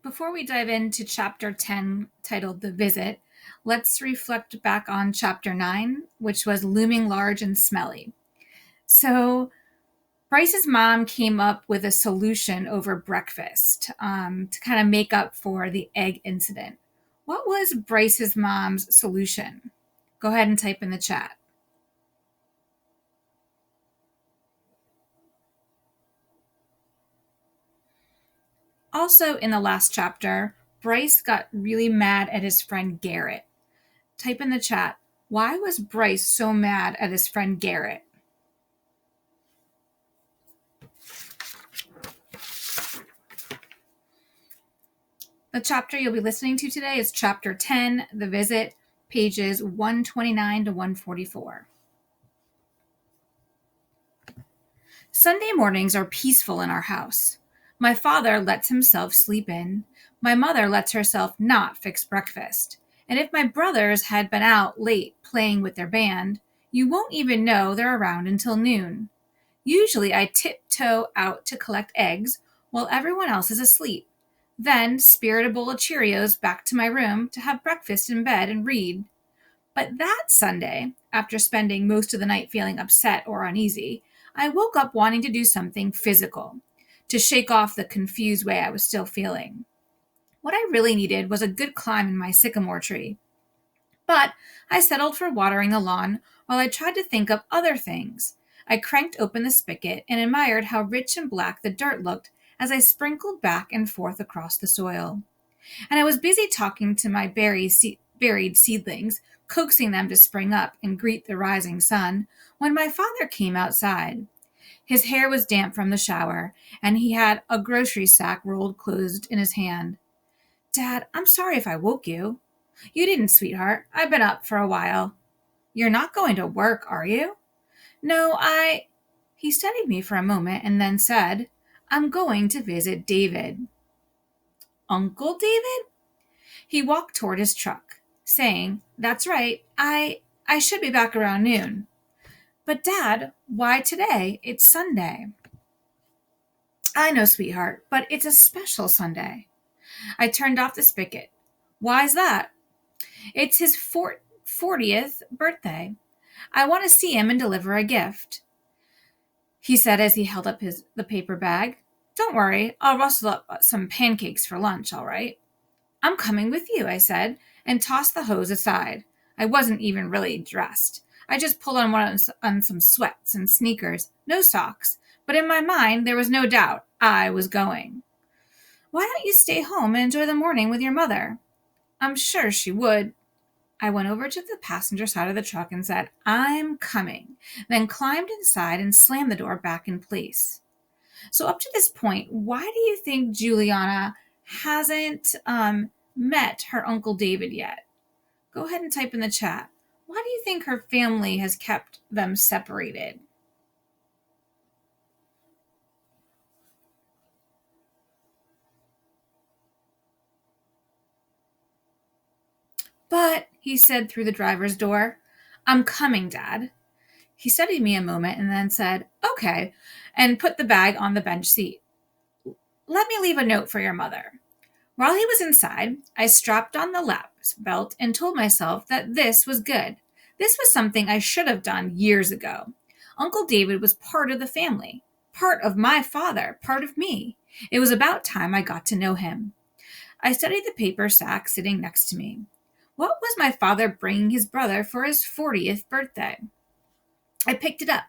Before we dive into chapter 10, titled The Visit, let's reflect back on chapter 9, which was Looming Large and Smelly. So, Bryce's mom came up with a solution over breakfast to kind of make up for the egg incident. What was Bryce's mom's solution? Go ahead and type in the chat. Also, in the last chapter, Bryce got really mad at his friend Garrett. Type in the chat, why was Bryce so mad at his friend Garrett? The chapter you'll be listening to today is chapter 10, The Visit, pages 129 to 144. Sunday mornings are peaceful in our house. My father lets himself sleep in. My mother lets herself not fix breakfast. And if my brothers had been out late playing with their band, you won't even know they're around until noon. Usually I tiptoe out to collect eggs while everyone else is asleep. Then spirit a bowl of Cheerios back to my room to have breakfast in bed and read. But that Sunday, after spending most of the night feeling upset or uneasy, I woke up wanting to do something physical, to shake off the confused way I was still feeling. What I really needed was a good climb in my sycamore tree. But I settled for watering the lawn while I tried to think of other things. I cranked open the spigot and admired how rich and black the dirt looked as I sprinkled back and forth across the soil. And I was busy talking to my buried seedlings, coaxing them to spring up and greet the rising sun, when my father came outside. His hair was damp from the shower, and he had a grocery sack rolled closed in his hand. Dad, I'm sorry if I woke you. You didn't, sweetheart. I've been up for a while. You're not going to work, are you? No, He studied me for a moment and then said, I'm going to visit David. Uncle David? He walked toward his truck, saying, That's right, I should be back around noon. But Dad, why today? It's Sunday. I know, sweetheart, but it's a special Sunday. I turned off the spigot. Why's that? It's his 40th birthday. I want to see him and deliver a gift, he said as he held up the paper bag. Don't worry, I'll rustle up some pancakes for lunch, all right? I'm coming with you, I said, and tossed the hose aside. I wasn't even really dressed. I just pulled on some sweats and sneakers, no socks, but in my mind there was no doubt I was going. Why don't you stay home and enjoy the morning with your mother? I'm sure she would. I went over to the passenger side of the truck and said, I'm coming, then climbed inside and slammed the door back in place. So up to this point, why do you think Juliana hasn't met her Uncle David yet? Go ahead and type in the chat. Why do you think her family has kept them separated? But, he said through the driver's door, I'm coming, Dad. He studied me a moment and then said, Okay, and put the bag on the bench seat. Let me leave a note for your mother. While he was inside, I strapped on the lap belt and told myself that this was good. This was something I should have done years ago. Uncle David was part of the family, part of my father, part of me. It was about time I got to know him. I studied the paper sack sitting next to me. What was my father bringing his brother for his 40th birthday? I picked it up.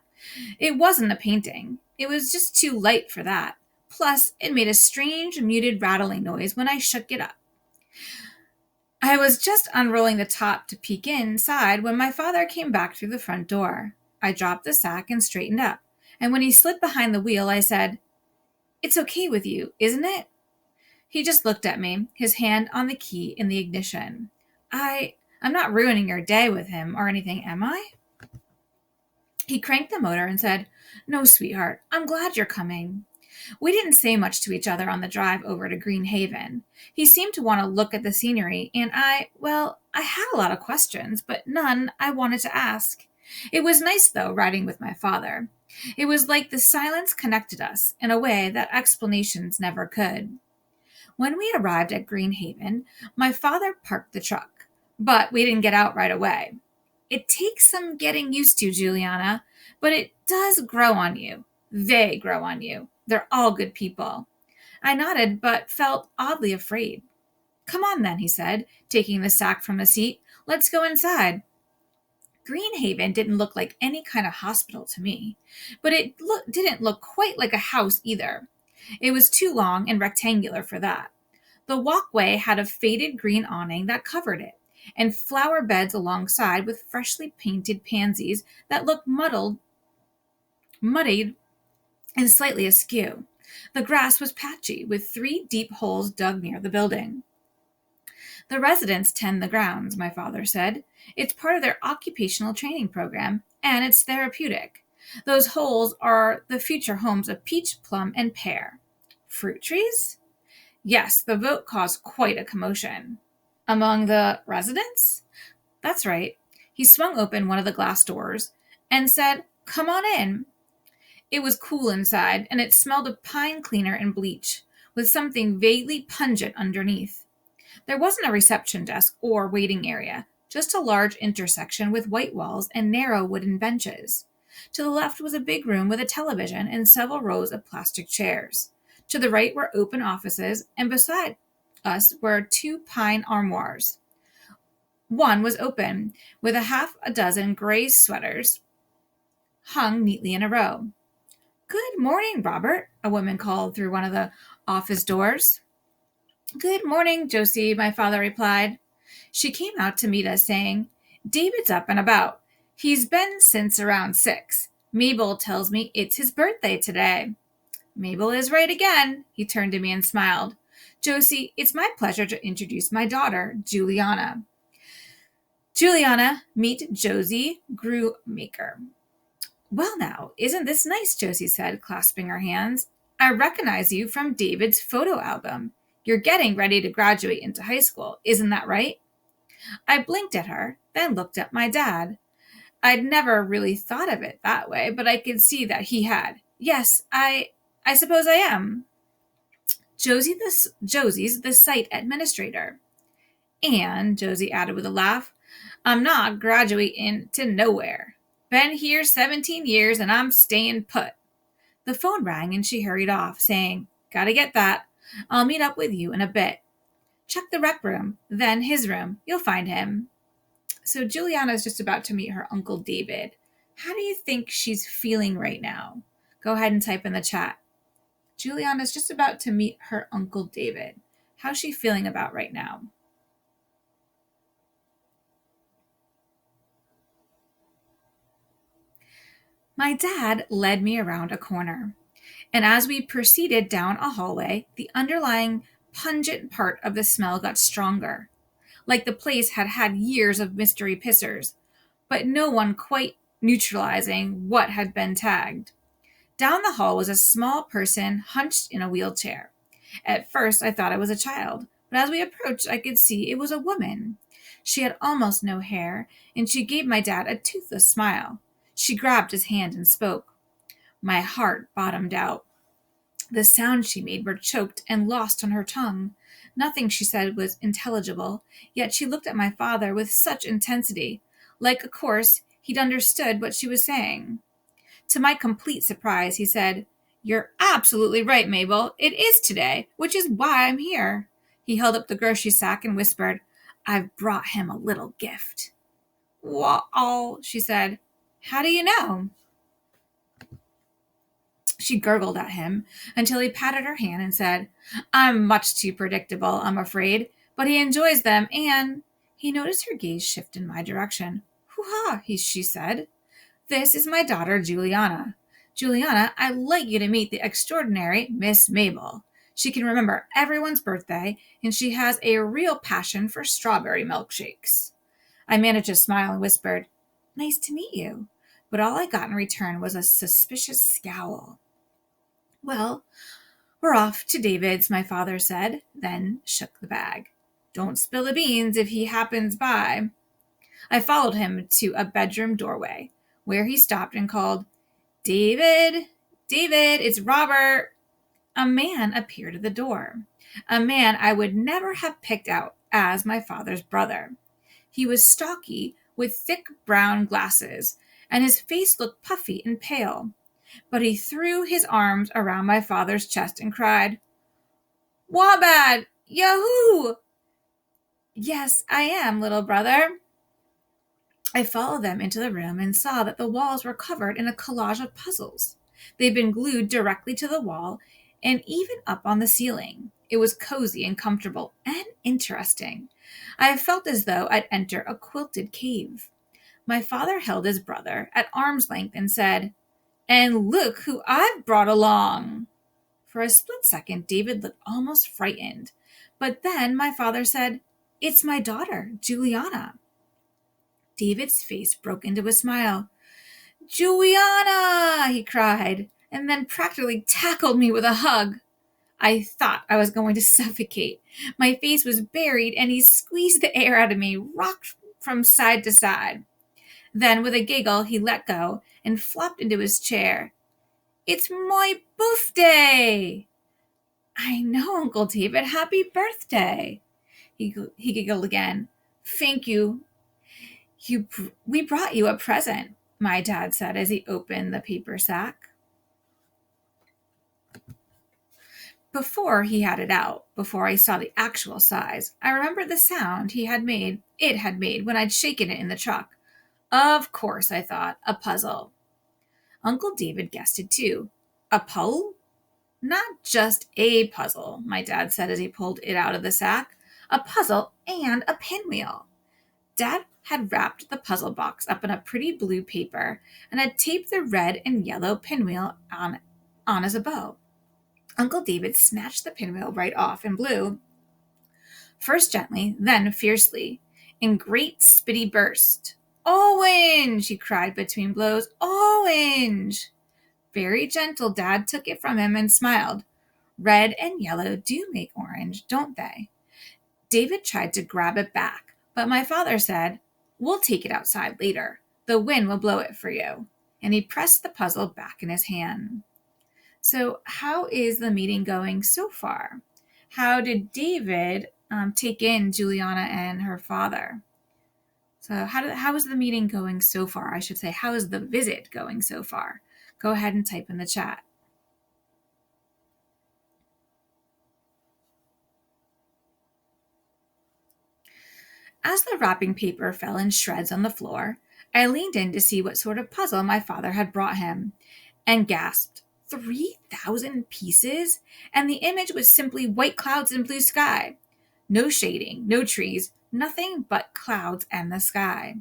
It wasn't a painting. It was just too light for that. Plus, it made a strange, muted rattling noise when I shook it up. I was just unrolling the top to peek inside when my father came back through the front door. I dropped the sack and straightened up, and when he slid behind the wheel, I said, It's okay with you, isn't it? He just looked at me, his hand on the key in the ignition. I'm not ruining your day with him or anything, am I? He cranked the motor and said, No, sweetheart, I'm glad you're coming. We didn't say much to each other on the drive over to Green Haven. He seemed to want to look at the scenery, and I had a lot of questions, but none I wanted to ask. It was nice, though, riding with my father. It was like the silence connected us in a way that explanations never could. When we arrived at Greenhaven, my father parked the truck, but we didn't get out right away. It takes some getting used to, Juliana, but it does grow on you. They grow on you. They're all good people. I nodded, but felt oddly afraid. Come on then, he said, taking the sack from the seat. Let's go inside. Greenhaven didn't look like any kind of hospital to me, but it didn't look quite like a house either. It was too long and rectangular for that. The walkway had a faded green awning that covered it, and flower beds alongside with freshly painted pansies that looked muddied, and slightly askew. The grass was patchy, with 3 deep holes dug near the building. The residents tend the grounds, my father said. It's part of their occupational training program, and it's therapeutic. Those holes are the future homes of peach, plum, and pear. Fruit trees? Yes, the vote caused quite a commotion. Among the residents? That's right. He swung open one of the glass doors and said, Come on in. It was cool inside, and it smelled of pine cleaner and bleach, with something vaguely pungent underneath. There wasn't a reception desk or waiting area, just a large intersection with white walls and narrow wooden benches. To the left was a big room with a television and several rows of plastic chairs. To the right were open offices, and beside us were 2 pine armoires. One was open, with a half a dozen gray sweaters hung neatly in a row. Good morning, Robert, a woman called through one of the office doors. Good morning, Josie, my father replied. She came out to meet us, saying, David's up and about. He's been since around 6. Mabel tells me it's his birthday today. Mabel is right again. He turned to me and smiled. Josie, it's my pleasure to introduce my daughter, Juliana. Juliana, meet Josie Grewmaker. Well now, isn't this nice, Josie said, clasping her hands. I recognize you from David's photo album. You're getting ready to graduate into high school, isn't that right? I blinked at her, then looked at my dad. I'd never really thought of it that way, but I could see that he had. Yes, I suppose I am. Josie's the site administrator. And, Josie added with a laugh, I'm not graduating to nowhere. Been here 17 years and I'm staying put. The phone rang and she hurried off, saying, Gotta get that. I'll meet up with you in a bit. Check the rec room, then his room. You'll find him. So Juliana's just about to meet her Uncle David. How do you think she's feeling right now? Go ahead and type in the chat. Juliana's just about to meet her Uncle David. How's she feeling about right now? My dad led me around a corner, and as we proceeded down a hallway, the underlying pungent part of the smell got stronger, like the place had had years of mystery pissers, but no one quite neutralizing what had been tagged. Down the hall was a small person hunched in a wheelchair. At first, I thought it was a child, but as we approached, I could see it was a woman. She had almost no hair, and she gave my dad a toothless smile. She grabbed his hand and spoke. My heart bottomed out. The sounds she made were choked and lost on her tongue. Nothing she said was intelligible, yet she looked at my father with such intensity, like, of course, he'd understood what she was saying. To my complete surprise, he said, You're absolutely right, Mabel. It is today, which is why I'm here. He held up the grocery sack and whispered, I've brought him a little gift. Well, she said, How do you know? She gurgled at him until he patted her hand and said, I'm much too predictable, I'm afraid, but he enjoys them, and he noticed her gaze shift in my direction. Hoo-ha, she said. This is my daughter, Juliana. Juliana, I'd like you to meet the extraordinary Miss Mabel. She can remember everyone's birthday, and she has a real passion for strawberry milkshakes. I managed to smile and whispered, Nice to meet you. But all I got in return was a suspicious scowl. Well, we're off to David's, my father said, then shook the bag. Don't spill the beans if he happens by. I followed him to a bedroom doorway, where he stopped and called, David, it's Robert. a man appeared at the door. A man I would never have picked out as my father's brother. He was stocky, with thick brown glasses, and his face looked puffy and pale. But he threw his arms around my father's chest and cried, "Wabad! Yahoo!" "Yes, I am, little brother." I followed them into the room and saw that the walls were covered in a collage of puzzles. They'd been glued directly to the wall and even up on the ceiling. It was cozy and comfortable and interesting. I felt as though I'd enter a quilted cave. My father held his brother at arm's length and said, "And look who I've brought along." For a split second, David looked almost frightened. But then my father said, "It's my daughter, Juliana." David's face broke into a smile. "Juliana!" he cried, and then practically tackled me with a hug. I thought I was going to suffocate. My face was buried, and he squeezed the air out of me, rocked from side to side. Then, with a giggle, he let go and flopped into his chair. "It's my birthday!" "I know, Uncle David. Happy birthday!" He giggled again. "Thank you. We brought you a present," my dad said as he opened the paper sack. Before he had it out, before I saw the actual size, I remembered the sound it had made when I'd shaken it in the truck. Of course, I thought, a puzzle. Uncle David guessed it too. A puzzle? Not just a puzzle, my dad said as he pulled it out of the sack. A puzzle and a pinwheel. Dad had wrapped the puzzle box up in a pretty blue paper and had taped the red and yellow pinwheel on as a bow. Uncle David snatched the pinwheel right off and blew, first gently, then fiercely, in great spitty bursts. "Orange!" he cried between blows. "Orange!" Very gentle, Dad took it from him and smiled. "Red and yellow do make orange, don't they?" David tried to grab it back, but my father said, "We'll take it outside later. The wind will blow it for you." And he pressed the puzzle back in his hand. So how is the meeting going so far? How did David take in Juliana and her father? So how is the meeting going so far? I should say, how is the visit going so far? Go ahead and type in the chat. As the wrapping paper fell in shreds on the floor, I leaned in to see what sort of puzzle my father had brought him, and gasped, 3,000 pieces? And the image was simply white clouds and blue sky. No shading, no trees, nothing but clouds and the sky.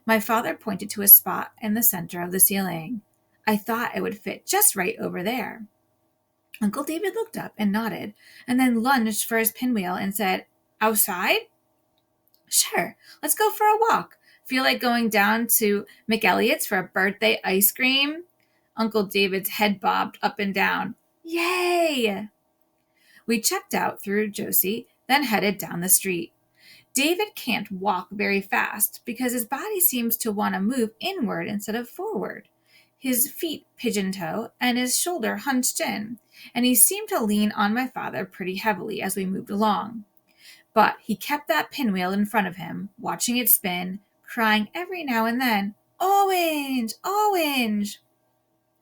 My father pointed to a spot in the center of the ceiling. I thought it would fit just right over there. Uncle David looked up and nodded, and then lunged for his pinwheel and said, "Outside?" "Sure, let's go for a walk. Feel like going down to McElliot's for a birthday ice cream?" Uncle David's head bobbed up and down. "Yay!" We checked out through Josie, then headed down the street. David can't walk very fast because his body seems to want to move inward instead of forward. His feet pigeon-toe and his shoulder hunched in, and he seemed to lean on my father pretty heavily as we moved along. But he kept that pinwheel in front of him, watching it spin, crying every now and then, "Orange! Orange!"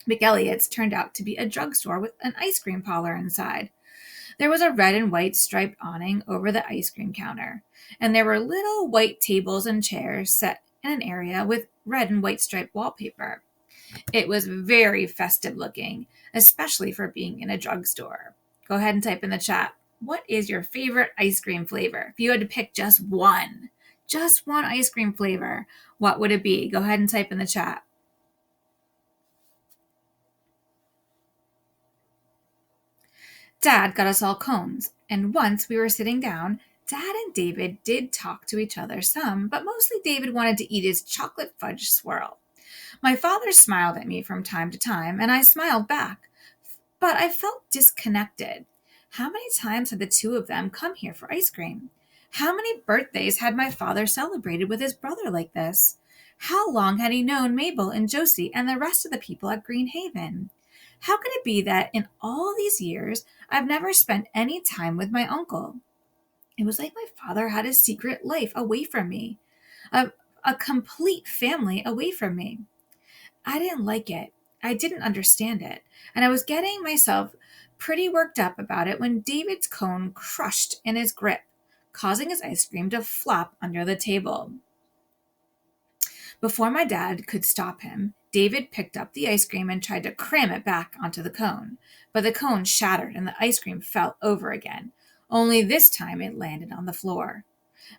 McElliot's turned out to be a drugstore with an ice cream parlor inside. There was a red and white striped awning over the ice cream counter, and there were little white tables and chairs set in an area with red and white striped wallpaper. It was very festive looking, especially for being in a drugstore. Go ahead and type in the chat, what is your favorite ice cream flavor? If you had to pick just one ice cream flavor, what would it be? Go ahead and type in the chat. Dad got us all cones, and once we were sitting down, Dad and David did talk to each other some, but mostly David wanted to eat his chocolate fudge swirl. My father smiled at me from time to time, and I smiled back, but I felt disconnected. How many times had the two of them come here for ice cream? How many birthdays had my father celebrated with his brother like this? How long had he known Mabel and Josie and the rest of the people at Green Haven? How could it be that in all these years I've never spent any time with my uncle? It was like my father had a secret life away from me, a, a complete family away from me. I didn't like it. I didn't understand it. And I was getting myself pretty worked up about it when David's cone crushed in his grip, causing his ice cream to flop under the table. Before my dad could stop him, David picked up the ice cream and tried to cram it back onto the cone. But the cone shattered and the ice cream fell over again. Only this time it landed on the floor.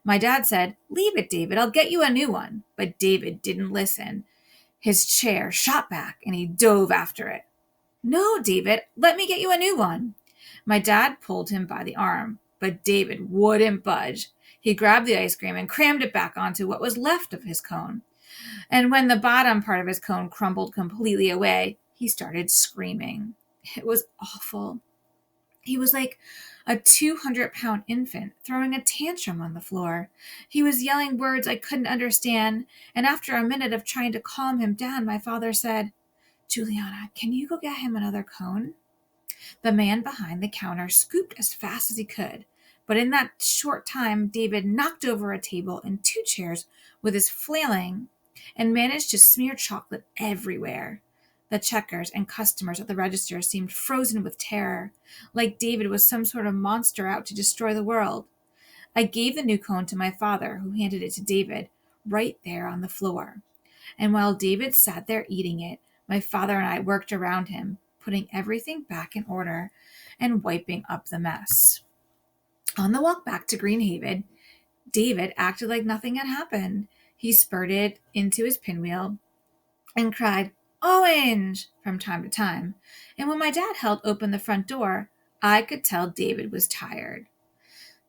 My dad said, "Leave it, David. I'll get you a new one." But David didn't listen. His chair shot back and he dove after it. "No, David, let me get you a new one." My dad pulled him by the arm, but David wouldn't budge. He grabbed the ice cream and crammed it back onto what was left of his cone. And when the bottom part of his cone crumbled completely away, he started screaming. It was awful. He was like a 200-pound infant throwing a tantrum on the floor. He was yelling words I couldn't understand, and after a minute of trying to calm him down, my father said, "Juliana, can you go get him another cone?" The man behind the counter scooped as fast as he could, but in that short time, David knocked over a table and two chairs with his flailing and managed to smear chocolate everywhere. The checkers and customers at the register seemed frozen with terror, like David was some sort of monster out to destroy the world. I gave the new cone to my father, who handed it to David, right there on the floor. And while David sat there eating it, my father and I worked around him, putting everything back in order and wiping up the mess. On the walk back to Greenhaven, David acted like nothing had happened. He spurted into his pinwheel and cried, "Orange!" from time to time. And when my dad held open the front door, I could tell David was tired.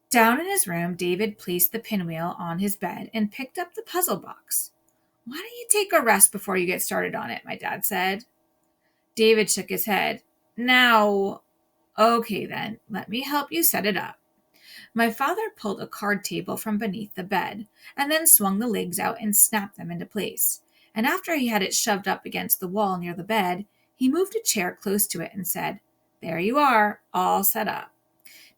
Down in his room, David placed the pinwheel on his bed and picked up the puzzle box. "Why don't you take a rest before you get started on it?" my dad said. David shook his head. "Now, okay then, let me help you set it up." My father pulled a card table from beneath the bed, and then swung the legs out and snapped them into place. And after he had it shoved up against the wall near the bed, he moved a chair close to it and said, "There you are, all set up."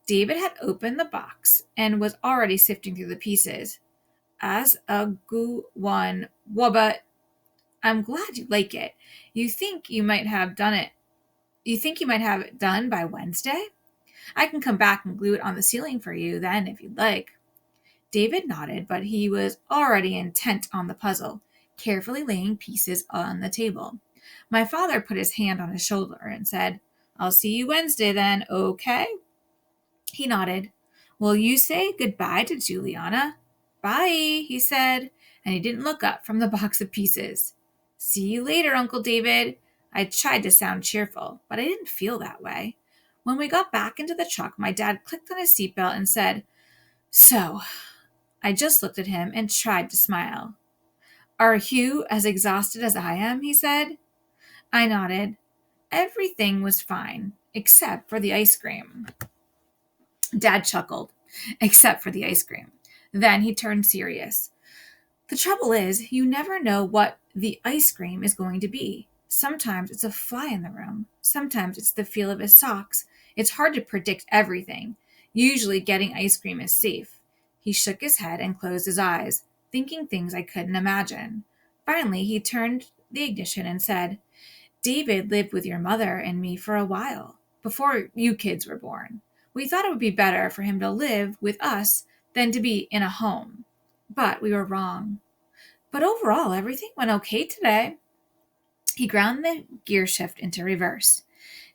David had opened the box and was already sifting through the pieces. "As a goo one, but I'm glad you like it. You think you might have done it. You think you might have it done by Wednesday? I can come back and glue it on the ceiling for you then if you'd like." David nodded, but he was already intent on the puzzle, carefully laying pieces on the table. My father put his hand on his shoulder and said, "I'll see you Wednesday then, okay?" He nodded. "Will you say goodbye to Juliana?" "Bye," he said, and he didn't look up from the box of pieces. "See you later, Uncle David." I tried to sound cheerful, but I didn't feel that way. When we got back into the truck, my dad clicked on his seatbelt and said, "So," I just looked at him and tried to smile. "Are you as exhausted as I am?" he said. I nodded. Everything was fine, except for the ice cream. Dad chuckled. "Except for the ice cream." Then he turned serious. "The trouble is, you never know what the ice cream is going to be. Sometimes it's a fly in the room. Sometimes it's the feel of his socks. It's hard to predict everything. Usually getting ice cream is safe." He shook his head and closed his eyes, thinking things I couldn't imagine. Finally, he turned the ignition and said, "David lived with your mother and me for a while, before you kids were born. We thought it would be better for him to live with us than to be in a home. But we were wrong. But overall, everything went okay today." He ground the gear shift into reverse.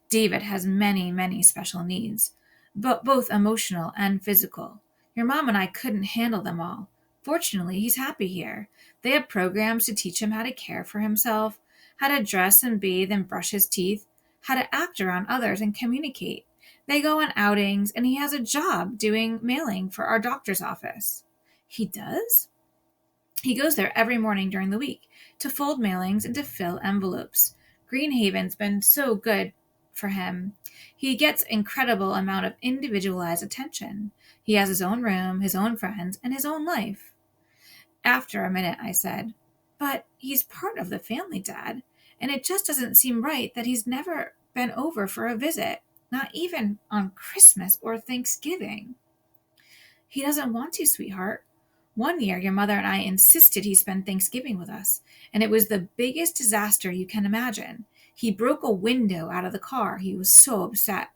"David has many, many special needs, but both emotional and physical. Your mom and I couldn't handle them all. Fortunately, he's happy here. They have programs to teach him how to care for himself, how to dress and bathe and brush his teeth, how to act around others and communicate. They go on outings, and he has a job doing mailing for our doctor's office." "He does?" "He goes there every morning during the week to fold mailings and to fill envelopes. Greenhaven's been so good for him. He gets incredible amount of individualized attention. He has his own room, his own friends, and his own life." After a minute, I said, "But he's part of the family, Dad, and it just doesn't seem right that he's never been over for a visit, not even on Christmas or Thanksgiving. He doesn't want to, sweetheart. One year, your mother and I insisted he spend Thanksgiving with us, and it was the biggest disaster you can imagine. He broke a window out of the car. He was so upset.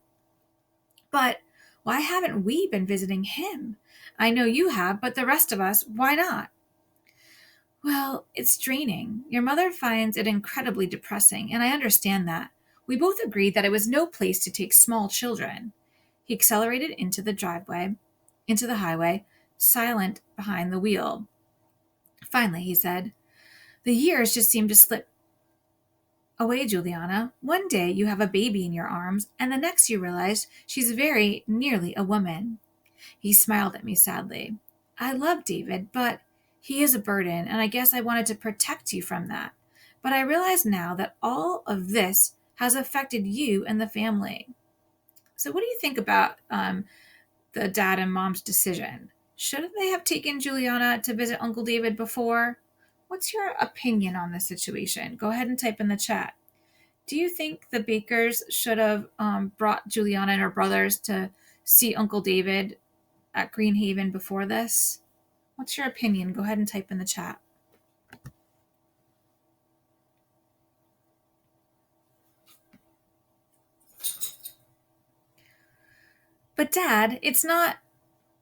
But why haven't we been visiting him? I know you have, but the rest of us, why not? Well, it's draining. Your mother finds it incredibly depressing, and I understand that. We both agreed that it was no place to take small children. He accelerated into the highway, silent behind the wheel. Finally, he said, "The years just seem to slip away, Juliana. One day you have a baby in your arms, and the next you realize she's very nearly a woman." He smiled at me sadly. "I love David, but he is a burden, and I guess I wanted to protect you from that. But I realize now that all of this has affected you and the family." So, what do you think about the dad and mom's decision? Should they have taken Juliana to visit Uncle David before? What's your opinion on this situation? Go ahead and type in the chat. Do you think the Bakers should have brought Juliana and her brothers to see Uncle David at Greenhaven before this? What's your opinion? Go ahead and type in the chat. But Dad, it's not...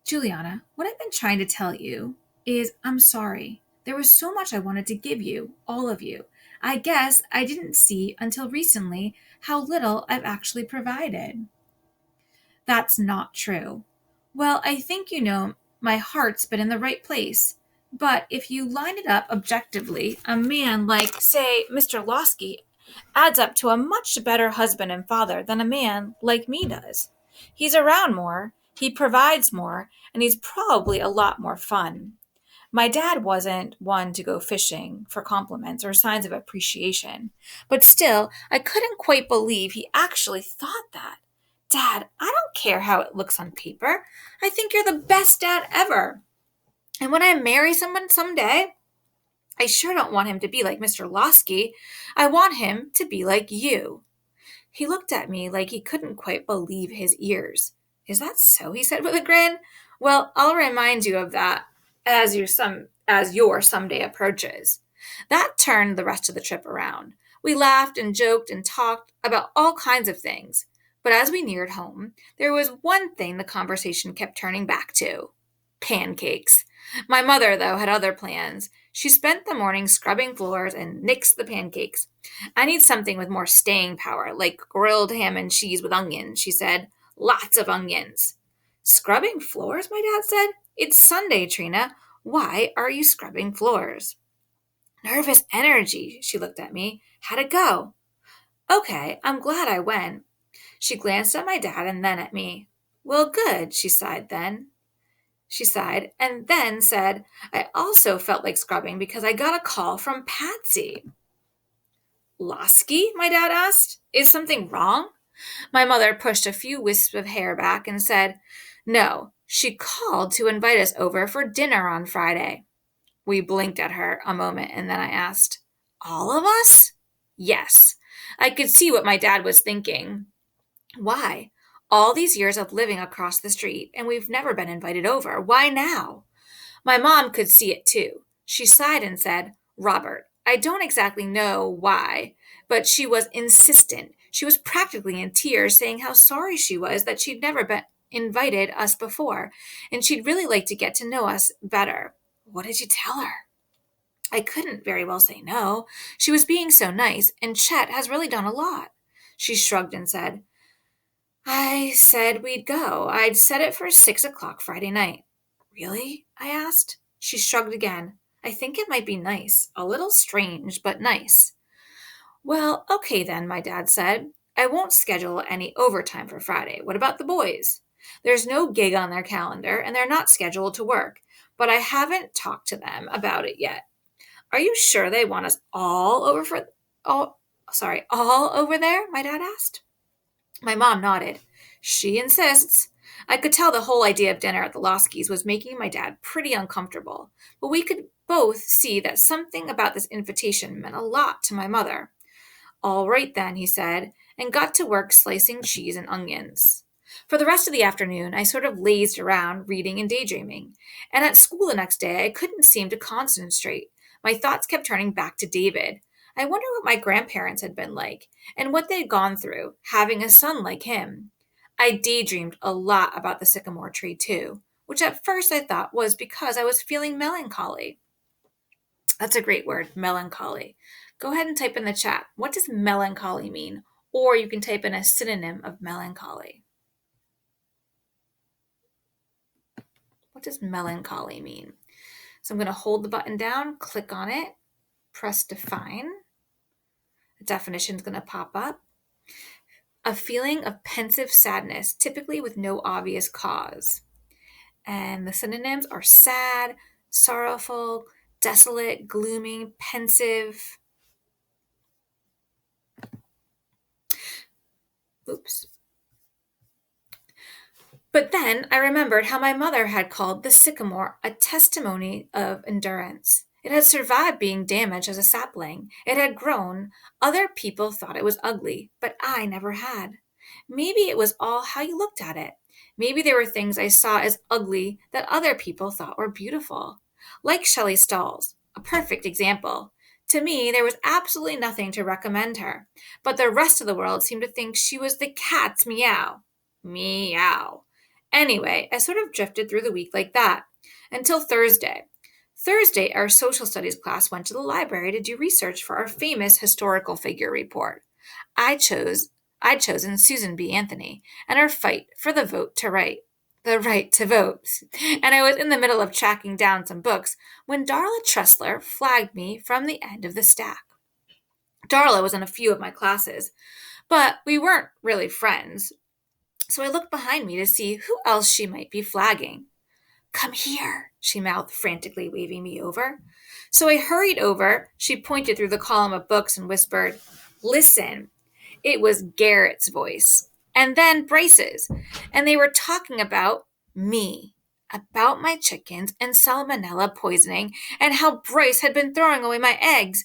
Juliana, what I've been trying to tell you is I'm sorry. There was so much I wanted to give you, all of you. I guess I didn't see until recently how little I've actually provided. That's not true. Well, I think you know my heart's been in the right place. But if you line it up objectively, a man like, say, Mr. Losky adds up to a much better husband and father than a man like me does. He's around more, he provides more, and he's probably a lot more fun. My dad wasn't one to go fishing for compliments or signs of appreciation, but still, I couldn't quite believe he actually thought that. Dad, I don't care how it looks on paper. I think you're the best dad ever. And when I marry someone someday, I sure don't want him to be like Mr. Losky. I want him to be like you. He looked at me like he couldn't quite believe his ears. "Is that so?" he said with a grin. "Well, I'll remind you of that as your someday approaches." That turned the rest of the trip around. We laughed and joked and talked about all kinds of things. But as we neared home, there was one thing the conversation kept turning back to: pancakes. My mother, though, had other plans. She spent the morning scrubbing floors and nixed the pancakes. "I need something with more staying power, like grilled ham and cheese with onions," she said. "Lots of onions." "Scrubbing floors?" my dad said. "It's Sunday, Trina. Why are you scrubbing floors?" "Nervous energy," she looked at me. "How'd it go?" "Okay, I'm glad I went." She glanced at my dad and then at me. "Well, good," she sighed, and then said, "I also felt like scrubbing because I got a call from Patsy." "Losky?" my dad asked. "Is something wrong?" My mother pushed a few wisps of hair back and said, "No, she called to invite us over for dinner on Friday." We blinked at her a moment and then I asked, "All of us?" "Yes." I could see what my dad was thinking. "Why? All these years of living across the street and we've never been invited over. Why now?" My mom could see it too. She sighed and said, "Robert, I don't exactly know why, but she was insistent. She was practically in tears, saying how sorry she was that she'd never been invited us before, and she'd really like to get to know us better." "What did you tell her?" I couldn't very well say no. She was being so nice, and Chet has really done a lot. She shrugged and said, "I said we'd go. I'd set it for 6 o'clock Friday night." "Really?" I asked. She shrugged again. "I think it might be nice. A little strange, but nice." "Well, okay then," my dad said. "I won't schedule any overtime for Friday. What about the boys?" "There's no gig on their calendar, and they're not scheduled to work, but I haven't talked to them about it yet." "Are you sure they want us all over there?" my dad asked. My mom nodded. "She insists." I could tell the whole idea of dinner at the Loskys was making my dad pretty uncomfortable, but we could both see that something about this invitation meant a lot to my mother. "All right then," he said, and got to work slicing cheese and onions. For the rest of the afternoon, I sort of lazed around reading and daydreaming. And at school the next day, I couldn't seem to concentrate. My thoughts kept turning back to David. I wonder what my grandparents had been like, and what they'd gone through, having a son like him. I daydreamed a lot about the sycamore tree, too, which at first I thought was because I was feeling melancholy. That's a great word, melancholy. Go ahead and type in the chat. What does melancholy mean? Or you can type in a synonym of melancholy. What does melancholy mean? So I'm going to hold the button down, click on it, press define. The definition is going to pop up. A feeling of pensive sadness, typically with no obvious cause. And the synonyms are sad, sorrowful, desolate, glooming, pensive. Oops. But then I remembered how my mother had called the sycamore a testimony of endurance. It had survived being damaged as a sapling. It had grown. Other people thought it was ugly, but I never had. Maybe it was all how you looked at it. Maybe there were things I saw as ugly that other people thought were beautiful. Like Shelley Stahl's, a perfect example. To me, there was absolutely nothing to recommend her, but the rest of the world seemed to think she was the cat's meow. Meow. Anyway, I sort of drifted through the week like that until Thursday. Thursday, our social studies class went to the library to do research for our famous historical figure report. I'd chosen Susan B. Anthony and her fight for the right to vote. And I was in the middle of tracking down some books when Darla Tressler flagged me from the end of the stack. Darla was in a few of my classes, but we weren't really friends. So I looked behind me to see who else she might be flagging. Come here, she mouthed, frantically waving me over. So I hurried over. She pointed through the column of books and whispered, Listen. It was Garrett's voice, and then Bryce's, and they were talking about me, about my chickens and salmonella poisoning, and how Bryce had been throwing away my eggs,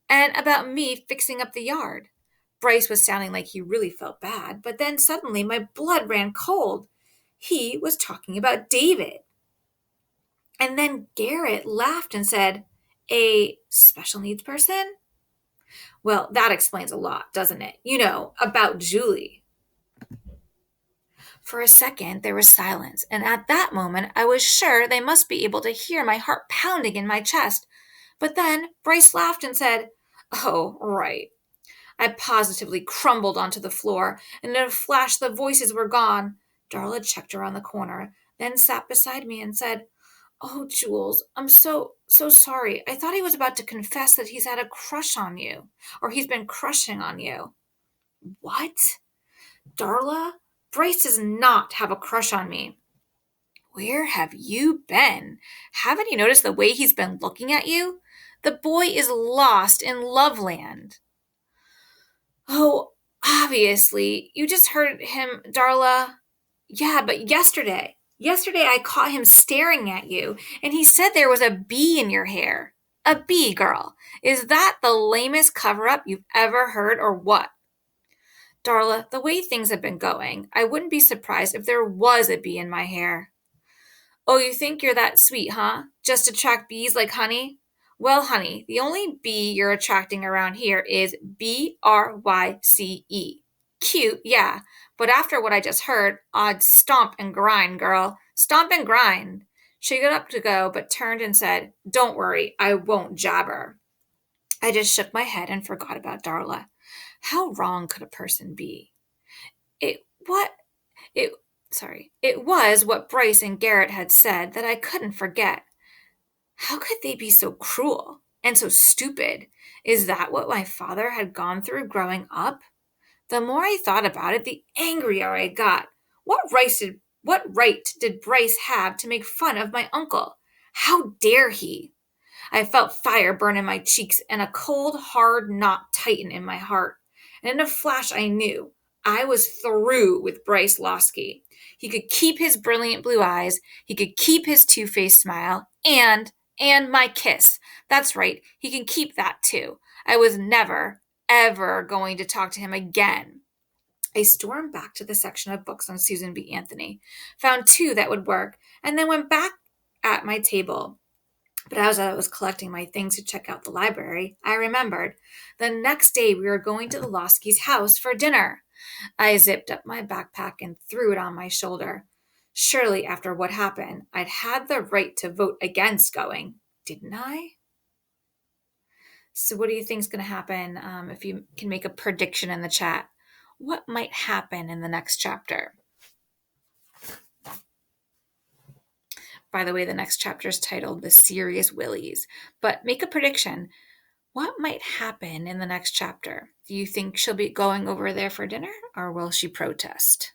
and about me fixing up the yard. Bryce was sounding like he really felt bad, but then suddenly my blood ran cold. He was talking about David. And then Garrett laughed and said, A special needs person? Well, that explains a lot, doesn't it? You know, about Julie. For a second, there was silence, and at that moment, I was sure they must be able to hear my heart pounding in my chest. But then Bryce laughed and said, Oh, right. I positively crumbled onto the floor, and in a flash the voices were gone. Darla checked around the corner, then sat beside me and said, Oh, Jules, I'm so sorry. I thought he was about to confess that he's had a crush on you, or he's been crushing on you. What? Darla? Bryce does not have a crush on me. Where have you been? Haven't you noticed the way he's been looking at you? The boy is lost in Loveland. Oh, obviously. You just heard him, Darla. Yeah, but yesterday. Yesterday I caught him staring at you, and he said there was a bee in your hair. A bee, girl. Is that the lamest cover-up you've ever heard, or what? Darla, the way things have been going, I wouldn't be surprised if there was a bee in my hair. Oh, you think you're that sweet, huh? Just attract bees like honey? Well, honey, the only bee you're attracting around here is Bryce. Cute, yeah, but after what I just heard, I'd stomp and grind, girl. Stomp and grind. She got up to go, but turned and said, Don't worry, I won't jabber. I just shook my head and forgot about Darla. How wrong could a person be? It what it It was what Bryce and Garrett had said that I couldn't forget. How could they be so cruel and so stupid? Is that what my father had gone through growing up? The more I thought about it, the angrier I got. What right did Bryce have to make fun of my uncle? How dare he? I felt fire burn in my cheeks and a cold, hard knot tighten in my heart. And in a flash, I knew I was through with Bryce Losky. He could keep his brilliant blue eyes, he could keep his two-faced smile, and my kiss. That's right, he can keep that too. I was never, ever going to talk to him again. I stormed back to the section of books on Susan B. Anthony, found two that would work, and then went back at my table. But as I was collecting my things to check out the library, I remembered the next day we were going to the Loskys' house for dinner. I zipped up my backpack and threw it on my shoulder. Surely, after what happened, I'd had the right to vote against going, didn't I? So, what do you think is going to happen if you can make a prediction in the chat? What might happen in the next chapter? By the way, the next chapter is titled The Serious Willies. But make a prediction. What might happen in the next chapter? Do you think she'll be going over there for dinner or will she protest?